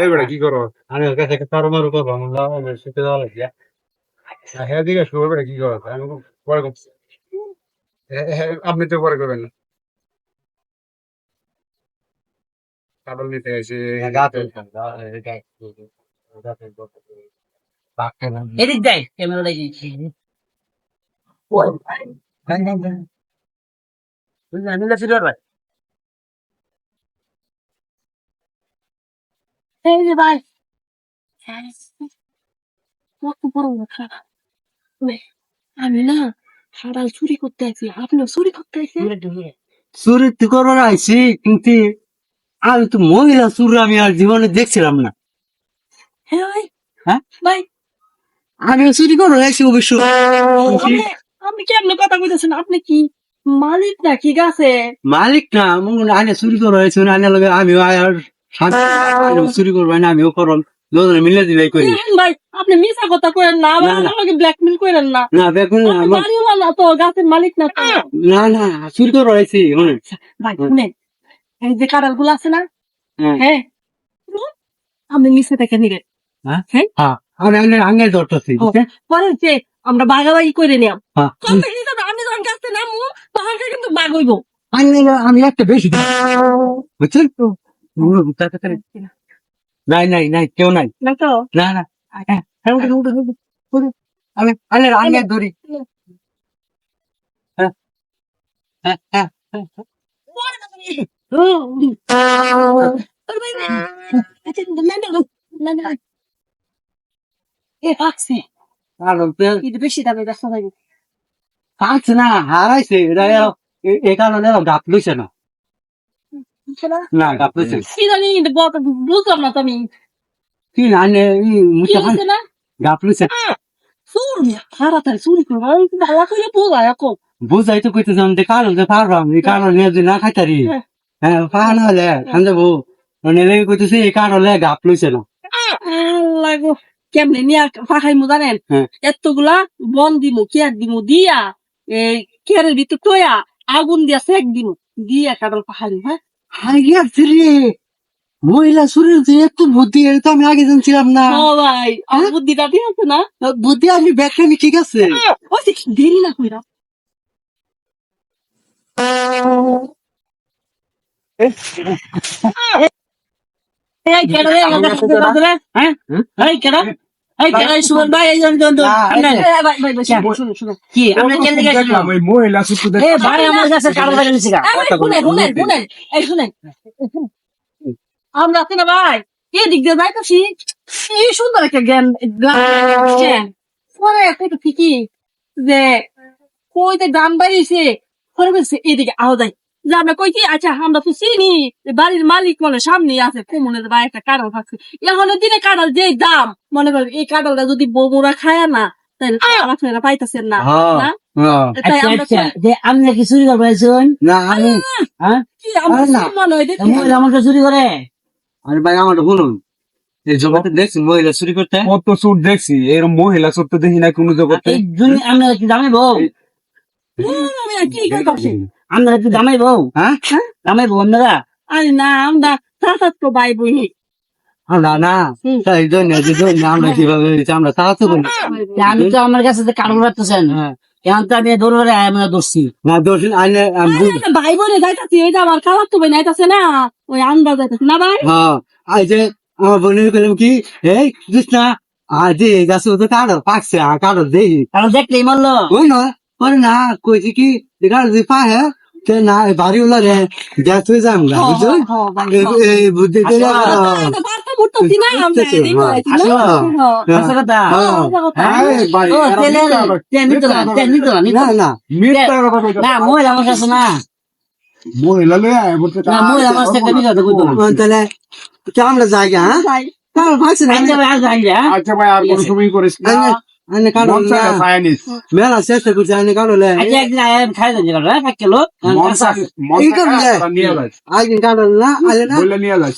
এবারে কি করো? আমি ওর কাছে তার মারু করবো আমরা শিখতে দেওয়া লাগে। হ্যাঁ দিকে শুরু এবারে কি করো? আমি পরে করছি। আপনি তো পরে করবেন না। কাটল নিতে এসে এদিক দেয় ক্যামেরা লাগিয়েছি এই যে ভাই কত বড় কথা আমি না হাড়াল চুরি করতে আছি আপনিও চুরি করতে আছেন চুরি তো করবার আইছি কিন্তু আমি তো মহিলা চুর আমি আর জীবনে দেখছিলাম না। হ্যাঁ ভাই হ্যাঁ ভাই আমিও চুরি করবার আইছি অবশ্য। আপনি কেমনে কথা কইতেছেন আপনি কি মালিক নাকি গাছে মালিক না আনে চুরি করবার আইছি আনে লগে আমিও আর চুরি করবো না আমিও করম দুজনে মিলে দিলাই করি। ভাই আপনি মিছা কথা কইেন না আবার আমাকে ব্ল্যাকমেল করেন না না বেগুন না বাড়িওয়ালা না তো গাছের মালিক না তো না না চুরি করবার আইছি ভাই শুনেন এই যে কাঁড়াল গুলো আছে না হ্যাঁ হ্যাঁ আপনি নিচে থেকে নিলেন হ্যাঁ হ্যাঁ আমি আঙে ধরতেছি পরে যে আমরা বাগাবাগি করে নিলাম হ্যাঁ আমি যখন গাছে নামবো তখন কিন্তু বাঘ হইব আমি একটা বেশি বুঝছেন তো নাই নাই নাই কেউ নাই না তো না না আমি আঙে ধরি হ্যাঁ হ্যাঁ হ্যাঁ এ পাকছে কারণ কিন্তু বেশি দামে ব্যস্ত থাকবে পাচ্ছে না হারাইছে এটা এ কারণে গাপ লইছে না না গাপ লইছে কি জানি বুঝলাম না তো আমি কি না কি হয়েছে না গাপ লইছে চুরি তাড়াতাড়ি চুরি করবো আমি কিন্তু ভালো করে বোঝা এখন বুঝাই তো কইতে যান কারণ যে পারবাম এই কারণে যদি না খাইতারি হ্যাঁ পাহা না হলে খান যাবো লেগে কইতেছে এই কারণে গাপ লইছে না আল্লাহ গো কেমনে নিয়ে পাখাইমু জানেন এতগুলা বন দিমু কেয়ার দিমু দিয়া এই কেয়ারের ভিতর তোয়া আগুন দিয়া সেক দিমু দিয়া কাটাল পাহাড়ি হ্যাঁ হাইয়া রে মহিলা শরীর যে একটু বুদ্ধি এটা তো আমি আগে জানছিলাম না ও ভাই আমার বুদ্ধিটা দিয়ে আছে না বুদ্ধি আমি ব্যাখ্যা ঠিক আছে ওই দেরি না কইরা এই কেডা রে আমার কাছে ধরে হ্যাঁ এই কেডা এই কেডা সুমন ভাই এই জন ভাই ভাই শুনুন শুনুন কি আমরা কেন দিকে গেছিলাম ওই মহিলা সুপ্ত এ ভাই আমার কাছে কারো বাইরে নিছি গা শুনেন এই শুনেন আমরা আছি না ভাই এই দিক দিয়ে যাইতাছি এই সুন্দর একটা জ্ঞান পরে একটা ঠিকই যে কইতে দাম বাড়িয়েছে পরে বলছে এদিকে আও যাই যে আমরা কই কি আচ্ছা আমরা তো চিনি বাড়ির মালিক মনে সামনে আছে কুমনের ভাই একটা কাঁড়াল থাকছে এখন দিনে কাঁড়াল যে দাম মনে করেন এই কাঁড়ালটা যদি বৌমরা খায় না তাহলে আপনারা পাইতেছেন না তাই আমরা যে আমি নাকি চুরি করবো না আমি কি মনে হয় মহিলা আমাকে চুরি করে আরে ভাই আমার বলুন এই জগতে দেখছি মহিলা চুরি করতে কত চোর দেখছি এরকম মহিলা চোর তো দেখি না কোনো জগতে আমরা কি দামে বউ আমরা কি দামে বউ হ্যাঁ দামে বউ আপনারা আরে না আমরা তো ভাই বই না না তাই জন্য আমরা কিভাবে আমরা সাহায্য করি আমি তো আমার কাছে যে কারণ রাখতেছেন এখন তো আমি দৌড়ে আমরা দোষী না দোষী ভাই বোনে যাইতাছি ওই যে আমার খাবার তো বই নাইতাছে না ওই আনবার যাইতাছে না ভাই হ্যাঁ আই যে আমার বোনের কইলাম কি এই বুঝিস না আজ এই গাছে তো কারো পাকছে কারো দেই কারণ দেখলেই মারলো ওই না পরে না কইছি কি কারো যদি পাহে না বাড়ি ওলা রে গ্যাস হয়ে যায় আমরা বুঝছো এই বুদ্ধি করে মহিলা আমার কাছে না মহিলা তাহলে আমরা জায়গা হ্যাঁ আচ্ছা ভাই আর কোন সময় করিস মেলা চেষ্টা করছি আইনে কারণে একদিন কারণ না নিয়ে যাস